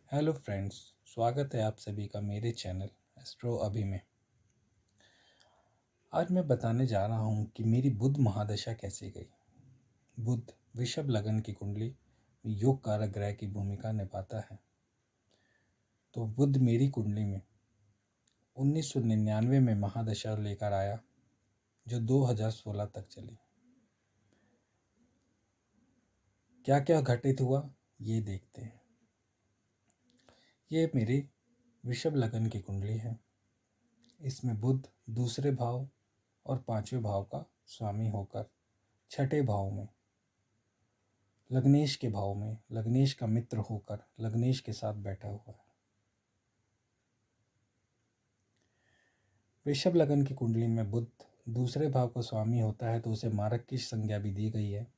Hello friends, स्वागत है आप सभी का मेरे चैनल एस्ट्रो अभी में। आज मैं बताने जा रहा हूँ कि मेरी बुध महादशा कैसे गई। बुध वृषभ लगन की कुंडली में योग कारक ग्रह की भूमिका निभाता है। तो बुध मेरी कुंडली में 1999 में महादशा लेकर आया, जो 2016 तक चली। क्या क्या घटित हुआ ये देखते हैं। ये मेरी वृषभ लगन की कुंडली है। इसमें बुध दूसरे भाव और पांचवें भाव का स्वामी होकर छठे भाव में लग्नेश के भाव में लग्नेश का मित्र होकर लग्नेश के साथ बैठा हुआ है। वृषभ लगन की कुंडली में बुध दूसरे भाव का स्वामी होता है तो उसे मारक की संज्ञा भी दी गई है,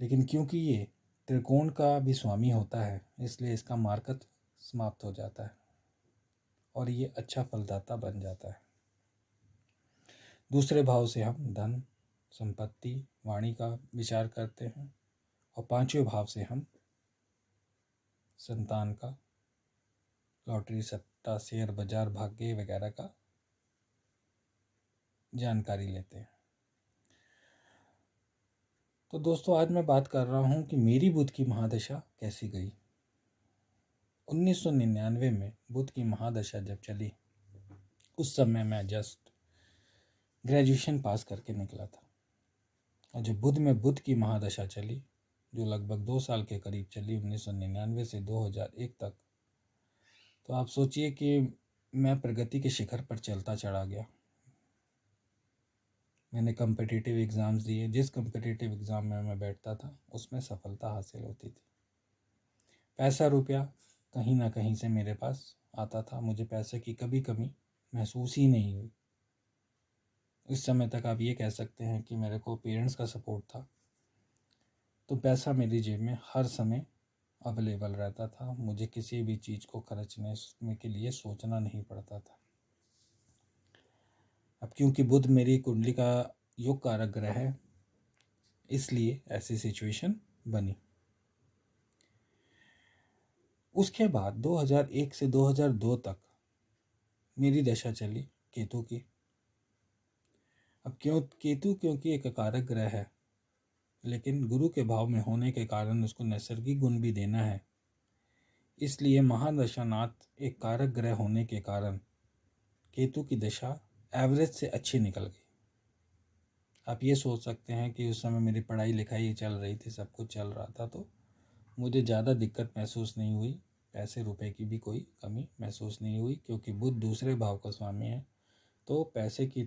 लेकिन क्योंकि ये त्रिकोण का भी स्वामी होता है इसलिए इसका मारकत्व समाप्त हो जाता है और ये अच्छा फलदाता बन जाता है। दूसरे भाव से हम धन, संपत्ति, वाणी का विचार करते हैं और पांचवें भाव से हम संतान का, लॉटरी, सट्टा, शेयर बाजार, भाग्य वगैरह का जानकारी लेते हैं। तो दोस्तों, आज मैं बात कर रहा हूँ कि मेरी बुध की महादशा कैसी गई। 1999 में बुध की महादशा जब चली, उस समय मैं जस्ट ग्रेजुएशन पास करके निकला था। और जब बुध में बुध की महादशा चली, जो लगभग 2 साल के करीब चली, 1999 से 2001 तक, तो आप सोचिए कि मैं प्रगति के शिखर पर चलता चढ़ा गया। मैंने कम्पिटिटिव एग्ज़ाम्स दिए। जिस कम्पिटिटिव एग्ज़ाम में मैं बैठता था उसमें सफलता हासिल होती थी। पैसा रुपया कहीं ना कहीं से मेरे पास आता था। मुझे पैसे की कभी कमी महसूस ही नहीं हुई। इस समय तक आप ये कह सकते हैं कि मेरे को पेरेंट्स का सपोर्ट था, तो पैसा मेरी जेब में हर समय अवेलेबल रहता था। मुझे किसी भी चीज़ को खर्चने के लिए सोचना नहीं पड़ता था। अब क्योंकि बुध मेरी कुंडली का योग कारक ग्रह है, इसलिए ऐसी सिचुएशन बनी। उसके बाद 2001 से 2002 तक मेरी दशा चली केतु की। अब केतु क्योंकि एक कारक ग्रह है, लेकिन गुरु के भाव में होने के कारण उसको नैसर्गिक गुण भी देना है, इसलिए महादशानाथ एक कारक ग्रह होने के कारण केतु की दशा एवरेज से अच्छी निकल गई। आप ये सोच सकते हैं कि उस समय मेरी पढ़ाई लिखाई चल रही थी, सब कुछ चल रहा था, तो मुझे ज़्यादा दिक्कत महसूस नहीं हुई। पैसे रुपए की भी कोई कमी महसूस नहीं हुई, क्योंकि बुध दूसरे भाव का स्वामी है। तो पैसे की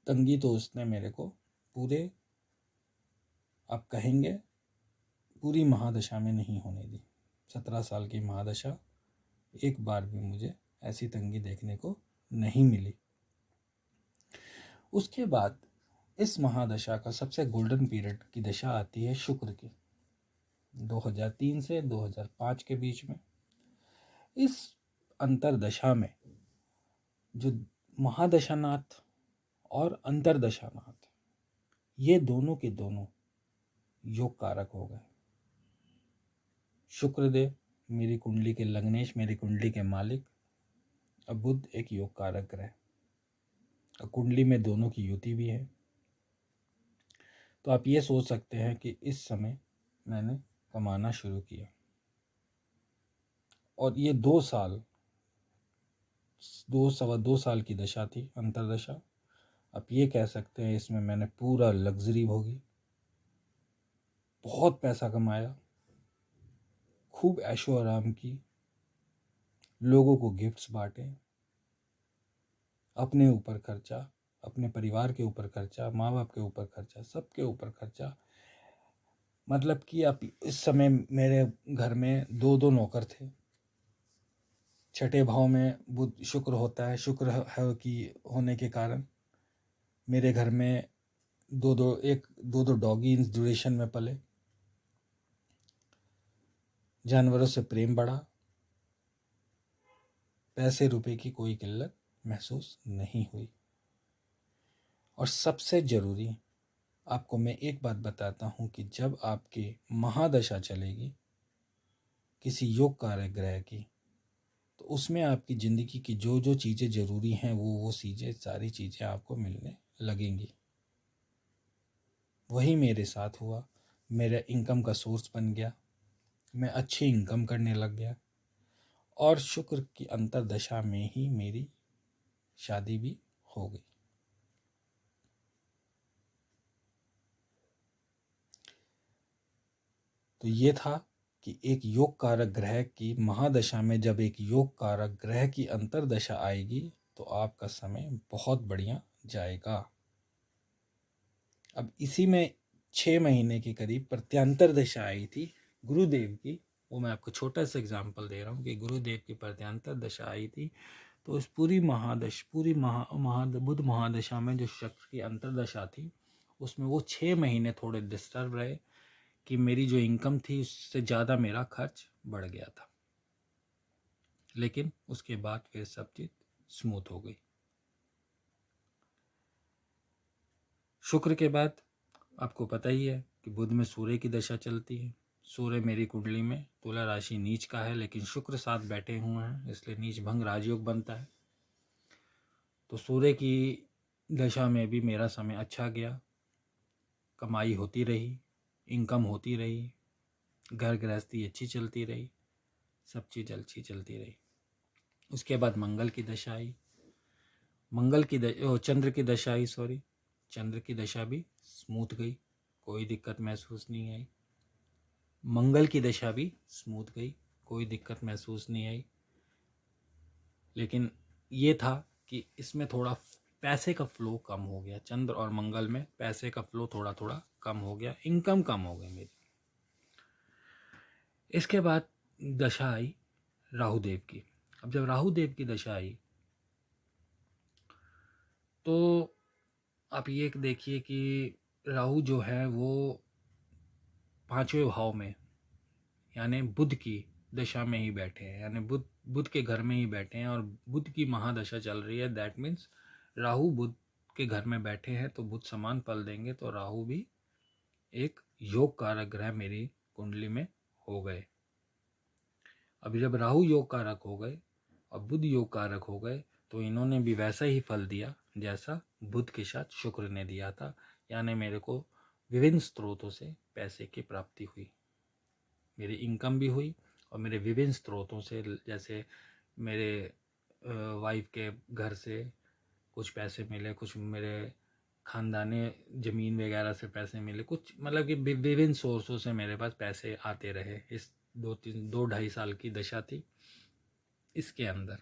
तंगी तो उसने मेरे को पूरे, आप कहेंगे, पूरी महादशा में नहीं होने दी। 17 साल की महादशा, एक बार भी मुझे ऐसी तंगी देखने को नहीं मिली। उसके बाद इस महादशा का सबसे गोल्डन पीरियड की दशा आती है शुक्र की, 2003 से 2005 के बीच में। इस अंतरदशा में जो महादशानाथ और अंतरदशानाथ, ये दोनों के दोनों योग कारक हो गए। शुक्रदेव मेरी कुंडली के लग्नेश, मेरी कुंडली के मालिक, और बुध एक योग कारक ग्रह, और कुंडली में दोनों की युति भी है। तो आप ये सोच सकते हैं कि इस समय मैंने कमाना शुरू किया, और ये 2 साल की दशा थी, अंतरदशा। आप ये कह सकते हैं इसमें मैंने पूरा लग्जरी भोगी, बहुत पैसा कमाया, खूब ऐशो आराम की, लोगों को गिफ्ट्स बांटे, अपने ऊपर खर्चा, अपने परिवार के ऊपर खर्चा, माँ बाप के ऊपर खर्चा, सबके ऊपर खर्चा। मतलब कि आप इस समय मेरे घर में 2 नौकर थे। छठे भाव में बुध शुक्र होता है, शुक्र है कि होने के कारण मेरे घर में दो दो डॉगी इस ड्यूरेशन में पले। जानवरों से प्रेम बढ़ा, पैसे रुपए की कोई किल्लत महसूस नहीं हुई। और सबसे ज़रूरी, आपको मैं एक बात बताता हूँ कि जब आपकी महादशा चलेगी, किसी योग कारक ग्रह की, तो उसमें आपकी ज़िंदगी की जो जो चीज़ें ज़रूरी हैं वो चीज़ें, सारी चीज़ें आपको मिलने लगेंगी। वही मेरे साथ हुआ। मेरा इनकम का सोर्स बन गया, मैं अच्छी इनकम करने लग गया, और शुक्र की अंतर्दशा में ही मेरी शादी भी हो गई। तो ये था कि एक योग कारक ग्रह की महादशा में जब एक योग कारक ग्रह की अंतर्दशा आएगी तो आपका समय बहुत बढ़िया जाएगा। अब इसी में 6 महीने के करीब प्रत्यांतर दशा आई थी गुरुदेव की। वो मैं आपको छोटा सा एग्जांपल दे रहा हूँ कि गुरुदेव की प्रत्यांतर दशा आई थी। तो उस पूरी बुध महादशा में जो शक्र की अंतर्दशा थी, उसमें वो 6 महीने थोड़े डिस्टर्ब रहे कि मेरी जो इनकम थी उससे ज़्यादा मेरा खर्च बढ़ गया था। लेकिन उसके बाद फिर सब चीज़ स्मूथ हो गई। शुक्र के बाद आपको पता ही है कि बुध में सूर्य की दशा चलती है। सूर्य मेरी कुंडली में तुला राशि नीच का है, लेकिन शुक्र साथ बैठे हुए हैं, इसलिए नीच भंग राजयोग बनता है। तो सूर्य की दशा में भी मेरा समय अच्छा गया, कमाई होती रही, इनकम होती रही, घर गृहस्थी अच्छी चलती रही, सब चीज़ अच्छी चलती रही। उसके बाद मंगल की दशा आई, चंद्र की दशा आई, चंद्र की दशा भी स्मूथ गई, कोई दिक्कत महसूस नहीं आई। मंगल की दशा भी स्मूथ गई, कोई दिक्कत महसूस नहीं आई। लेकिन ये था कि इसमें थोड़ा पैसे का फ्लो कम हो गया। चंद्र और मंगल में पैसे का फ्लो थोड़ा थोड़ा कम हो गया, इनकम कम हो गई मेरी। इसके बाद दशा आई राहुदेव की। अब जब राहुदेव की दशा आई तो आप ये देखिए कि राहु जो है वो 5वें भाव में, यानी बुध की दशा में ही बैठे हैं, यानी बुध के घर में ही बैठे हैं, और बुध की महादशा चल रही है। दैट मीन्स राहु बुध के घर में बैठे हैं तो बुध समान फल देंगे। तो राहु भी एक योग कारक ग्रह मेरी कुंडली में हो गए। अभी जब राहु योग कारक हो गए और बुध योग कारक हो गए तो इन्होंने भी वैसा ही फल दिया जैसा बुध के साथ शुक्र ने दिया था, यानी मेरे को विभिन्न स्रोतों से पैसे की प्राप्ति हुई, मेरी इनकम भी हुई, और मेरे विभिन्न स्रोतों से, जैसे मेरे वाइफ के घर से कुछ पैसे मिले, कुछ मेरे खानदानी ज़मीन वगैरह से पैसे मिले, कुछ मतलब कि विभिन्न सोर्सों से मेरे पास पैसे आते रहे। इस 2-2.5 साल की दशा थी इसके अंदर।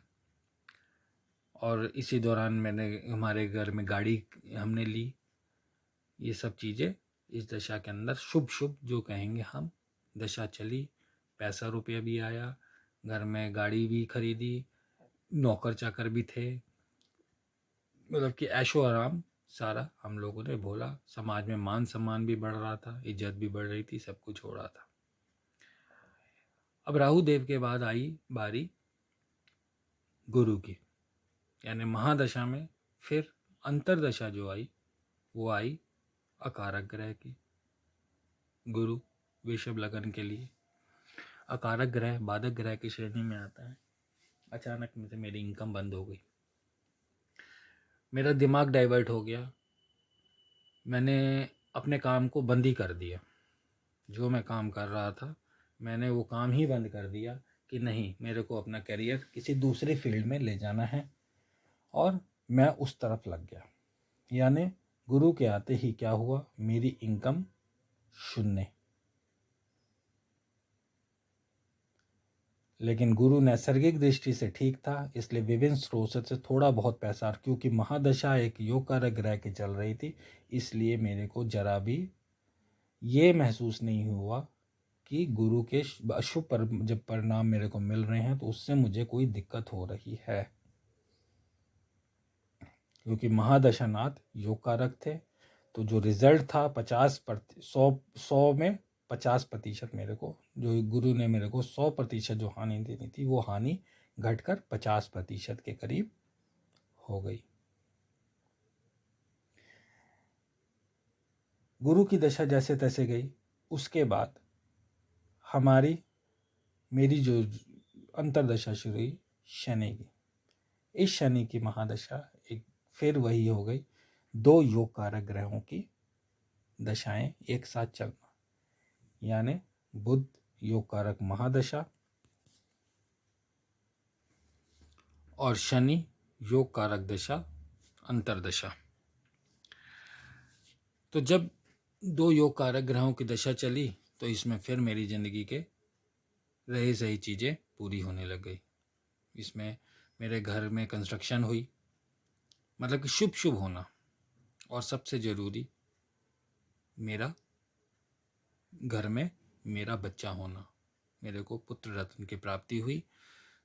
और इसी दौरान मैंने हमारे घर में गाड़ी हमने ली। ये सब चीज़ें इस दशा के अंदर शुभ शुभ जो कहेंगे हम, दशा चली, पैसा रुपया भी आया, घर में गाड़ी भी खरीदी, नौकर चाकर भी थे, मतलब कि ऐशो आराम सारा हम लोगों ने बोला। समाज में मान सम्मान भी बढ़ रहा था, इज्जत भी बढ़ रही थी, सब कुछ हो रहा था। अब राहु देव के बाद आई बारी गुरु की, यानी महादशा में फिर अंतरदशा जो आई वो आई अकारक ग्रह की। गुरु वृषभ लगन के लिए अकारक ग्रह बाधक ग्रह की श्रेणी में आता है। अचानक से मेरी इनकम बंद हो गई, मेरा दिमाग डाइवर्ट हो गया, मैंने अपने काम को बंद ही कर दिया। जो मैं काम कर रहा था मैंने वो काम ही बंद कर दिया कि नहीं, मेरे को अपना करियर किसी दूसरे फील्ड में ले जाना है, और मैं उस तरफ लग गया। यानी गुरु के आते ही क्या हुआ, मेरी इनकम शून्य। लेकिन गुरु नैसर्गिक दृष्टि से ठीक था, इसलिए विभिन्न स्रोतों से थोड़ा बहुत पैसा, क्योंकि महादशा एक योग कारक ग्रह की चल रही थी, इसलिए मेरे को जरा भी ये महसूस नहीं हुआ कि गुरु के अशुभ जब परिणाम मेरे को मिल रहे हैं तो उससे मुझे कोई दिक्कत हो रही है, क्योंकि महादशानाथ योग कारक थे। तो जो रिजल्ट था 100 में 50% मेरे को, जो गुरु ने मेरे को 100% जो हानि देनी थी वो हानि घटकर 50% के करीब हो गई। गुरु की दशा जैसे तैसे गई। उसके बाद हमारी मेरी जो अंतर्दशा शुरू हुई शनि की, इस शनि की महादशा एक फिर वही हो गई, 2 योग कारक ग्रहों की दशाएं एक साथ चलना, यानी बुध योग कारक महादशा और शनि योग कारक दशा अंतर्दशा। तो जब 2 योग कारक ग्रहों की दशा चली तो इसमें फिर मेरी ज़िंदगी के रही सही चीज़ें पूरी होने लग गई। इसमें मेरे घर में कंस्ट्रक्शन हुई, मतलब कि शुभ शुभ होना, और सबसे ज़रूरी मेरा घर में मेरा बच्चा होना। मेरे को पुत्र रत्न की प्राप्ति हुई।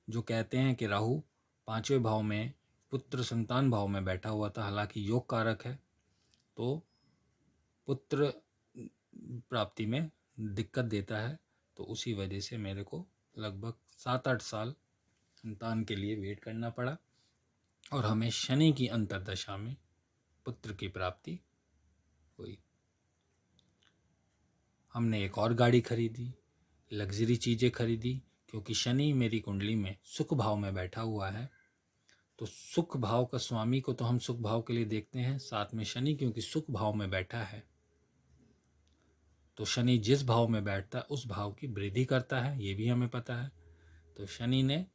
जो कहते हैं कि राहु 5वें भाव में पुत्र संतान भाव में बैठा हुआ था, हालांकि योग कारक है, तो पुत्र प्राप्ति में दिक्कत देता है। तो उसी वजह से मेरे को लगभग 7-8 साल संतान के लिए वेट करना पड़ा, और हमें शनि की अंतर्दशा में पुत्र की प्राप्ति हुई। हमने एक और गाड़ी खरीदी, लग्जरी चीज़ें खरीदी, क्योंकि शनि मेरी कुंडली में सुख भाव में बैठा हुआ है। तो सुख भाव का स्वामी को तो हम सुख भाव के लिए देखते हैं, साथ में शनि क्योंकि सुख भाव में बैठा है, तो शनि जिस भाव में बैठता है उस भाव की वृद्धि करता है, ये भी हमें पता है। तो शनि ने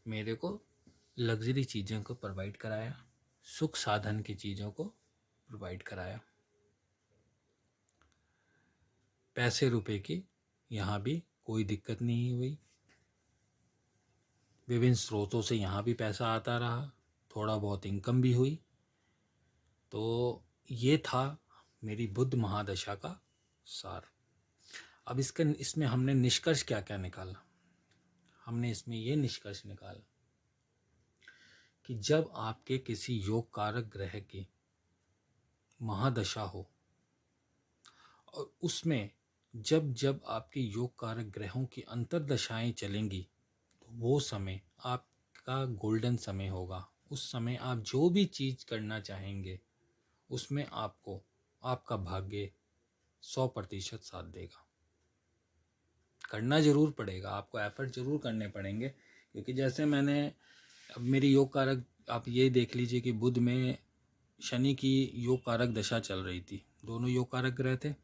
मेरे को लग्जरी चीज़ों को प्रोवाइड कराया, सुख साधन की चीज़ों को प्रोवाइड कराया। पैसे रुपए की यहाँ भी कोई दिक्कत नहीं हुई, विभिन्न स्रोतों से यहाँ भी पैसा आता रहा, थोड़ा बहुत इनकम भी हुई। तो ये था मेरी बुध महादशा का सार। अब इसमें हमने निष्कर्ष क्या क्या निकाला? हमने इसमें ये निष्कर्ष निकाला कि जब आपके किसी योग कारक ग्रह की महादशा हो, और उसमें जब जब आपके योग कारक ग्रहों की अंतर्दशाएं चलेंगी, तो वो समय आपका गोल्डन समय होगा। उस समय आप जो भी चीज़ करना चाहेंगे उसमें आपको आपका भाग्य 100% साथ देगा। करना ज़रूर पड़ेगा, आपको एफर्ट ज़रूर करने पड़ेंगे, क्योंकि जैसे मैंने अब मेरी योग कारक आप ये देख लीजिए कि बुध में शनि की योग कारक दशा चल रही थी, दोनों योग कारक ग्रह थे।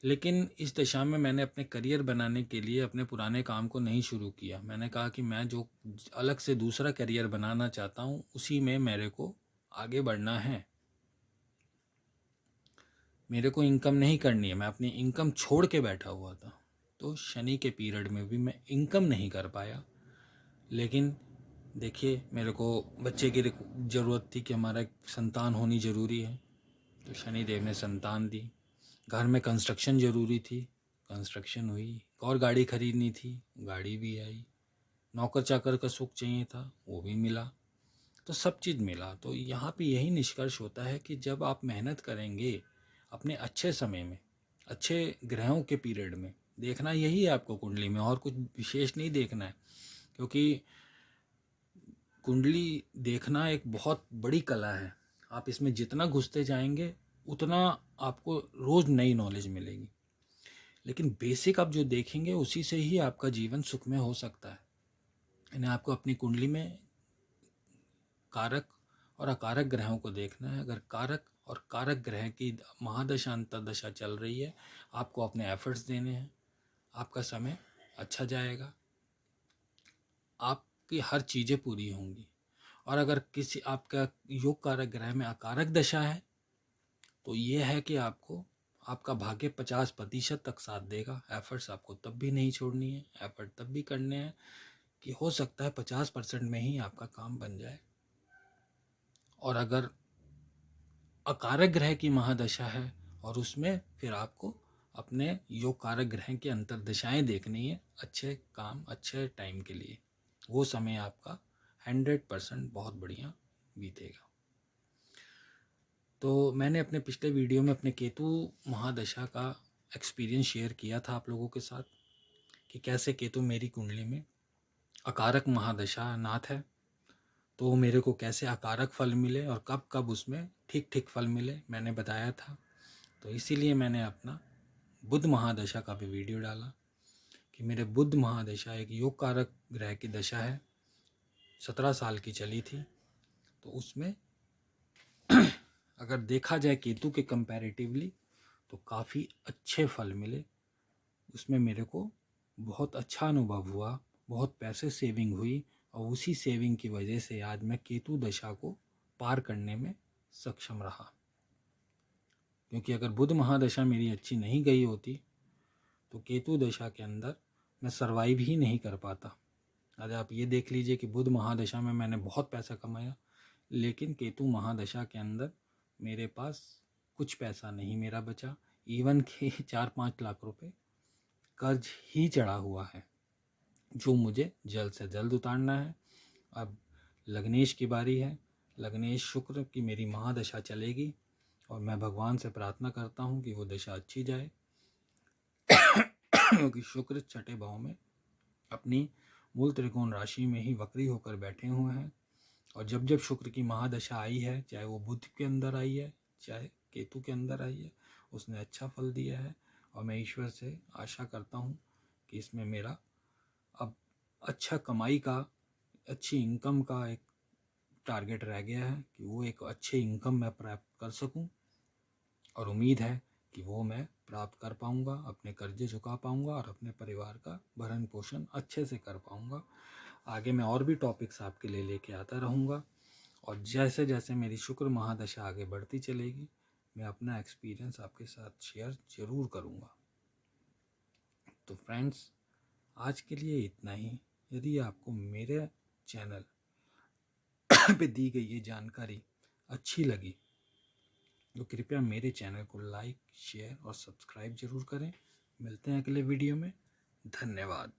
लेकिन इस दशा में मैंने अपने करियर बनाने के लिए अपने पुराने काम को नहीं शुरू किया। मैंने कहा कि मैं जो अलग से दूसरा करियर बनाना चाहता हूँ उसी में मेरे को आगे बढ़ना है, मेरे को इनकम नहीं करनी है। मैं अपनी इनकम छोड़ के बैठा हुआ था, तो शनि के पीरियड में भी मैं इनकम नहीं कर पाया। लेकिन देखिए, मेरे को बच्चे की ज़रूरत थी कि हमारा एक संतान होनी ज़रूरी है, तो शनिदेव ने संतान दी। घर में कंस्ट्रक्शन ज़रूरी थी, कंस्ट्रक्शन हुई। और गाड़ी खरीदनी थी, गाड़ी भी आई। नौकर चाकर का सुख चाहिए था, वो भी मिला। तो सब चीज़ मिला। तो यहाँ पे यही निष्कर्ष होता है कि जब आप मेहनत करेंगे अपने अच्छे समय में, अच्छे ग्रहों के पीरियड में, देखना यही है आपको कुंडली में, और कुछ विशेष नहीं देखना है, क्योंकि कुंडली देखना एक बहुत बड़ी कला है। आप इसमें जितना घुसते जाएंगे उतना आपको रोज़ नई नॉलेज मिलेगी, लेकिन बेसिक आप जो देखेंगे उसी से ही आपका जीवन सुखमय हो सकता है। यानी आपको अपनी कुंडली में कारक और अकारक ग्रहों को देखना है। अगर कारक और कारक ग्रह की महादशा अंतर्दशा चल रही है, आपको अपने एफर्ट्स देने हैं, आपका समय अच्छा जाएगा, आपकी हर चीज़ें पूरी होंगी। और अगर किसी आपका योग कारक ग्रह में अकारक दशा है, तो ये है कि आपको आपका भाग्य 50% तक साथ देगा। एफर्ट्स आपको तब भी नहीं छोड़नी है, एफर्ट तब भी करने हैं कि हो सकता है 50% में ही आपका काम बन जाए। और अगर अकारक ग्रह की महादशा है, और उसमें फिर आपको अपने योग कारक ग्रह की अंतर्दशाएं देखनी है अच्छे काम अच्छे टाइम के लिए। वो समय आपका 100% बहुत बढ़िया बीतेगा। तो मैंने अपने पिछले वीडियो में अपने केतु महादशा का एक्सपीरियंस शेयर किया था आप लोगों के साथ, कि कैसे केतु मेरी कुंडली में अकारक महादशा नाथ है, तो मेरे को कैसे अकारक फल मिले और कब कब उसमें ठीक ठीक फल मिले, मैंने बताया था। तो इसीलिए मैंने अपना बुध महादशा का भी वीडियो डाला कि मेरे बुध महादशा एक योग कारक ग्रह की दशा है, 17 साल की चली थी। तो उसमें अगर देखा जाए केतु के कंपैरेटिवली तो काफ़ी अच्छे फल मिले। उसमें मेरे को बहुत अच्छा अनुभव हुआ, बहुत पैसे सेविंग हुई और उसी सेविंग की वजह से आज मैं केतु दशा को पार करने में सक्षम रहा। क्योंकि अगर बुध महादशा मेरी अच्छी नहीं गई होती तो केतु दशा के अंदर मैं सर्वाइव ही नहीं कर पाता। आज आप ये देख लीजिए कि बुध महादशा में मैंने बहुत पैसा कमाया, लेकिन केतु महादशा के अंदर मेरे पास कुछ पैसा नहीं मेरा बचा। इवन के 4-5 लाख रुपए कर्ज ही चढ़ा हुआ है, जो मुझे जल्द से जल्द उतारना है। अब लग्नेश की बारी है। लग्नेश शुक्र की मेरी महादशा चलेगी और मैं भगवान से प्रार्थना करता हूँ कि वो दशा अच्छी जाए, क्योंकि शुक्र छठे भाव में अपनी मूल त्रिकोण राशि में ही वक्री होकर बैठे हुए हैं। और जब जब शुक्र की महादशा आई है, चाहे वो बुध के अंदर आई है चाहे केतु के अंदर आई है, उसने अच्छा फल दिया है। और मैं ईश्वर से आशा करता हूँ कि इसमें मेरा अब अच्छा कमाई का, अच्छी इनकम का एक टारगेट रह गया है कि वो एक अच्छे इनकम मैं प्राप्त कर सकूं। और उम्मीद है कि वो मैं प्राप्त कर पाऊंगा, अपने कर्जे चुका पाऊंगा और अपने परिवार का भरण पोषण अच्छे से कर पाऊंगा। आगे मैं और भी टॉपिक्स आपके लिए लेके आता रहूँगा और जैसे जैसे मेरी शुक्र महादशा आगे बढ़ती चलेगी मैं अपना एक्सपीरियंस आपके साथ शेयर जरूर करूँगा। तो फ्रेंड्स, आज के लिए इतना ही। यदि आपको मेरे चैनल पे दी गई ये जानकारी अच्छी लगी तो कृपया मेरे चैनल को लाइक, शेयर और सब्सक्राइब जरूर करें। मिलते हैं अगले वीडियो में। धन्यवाद।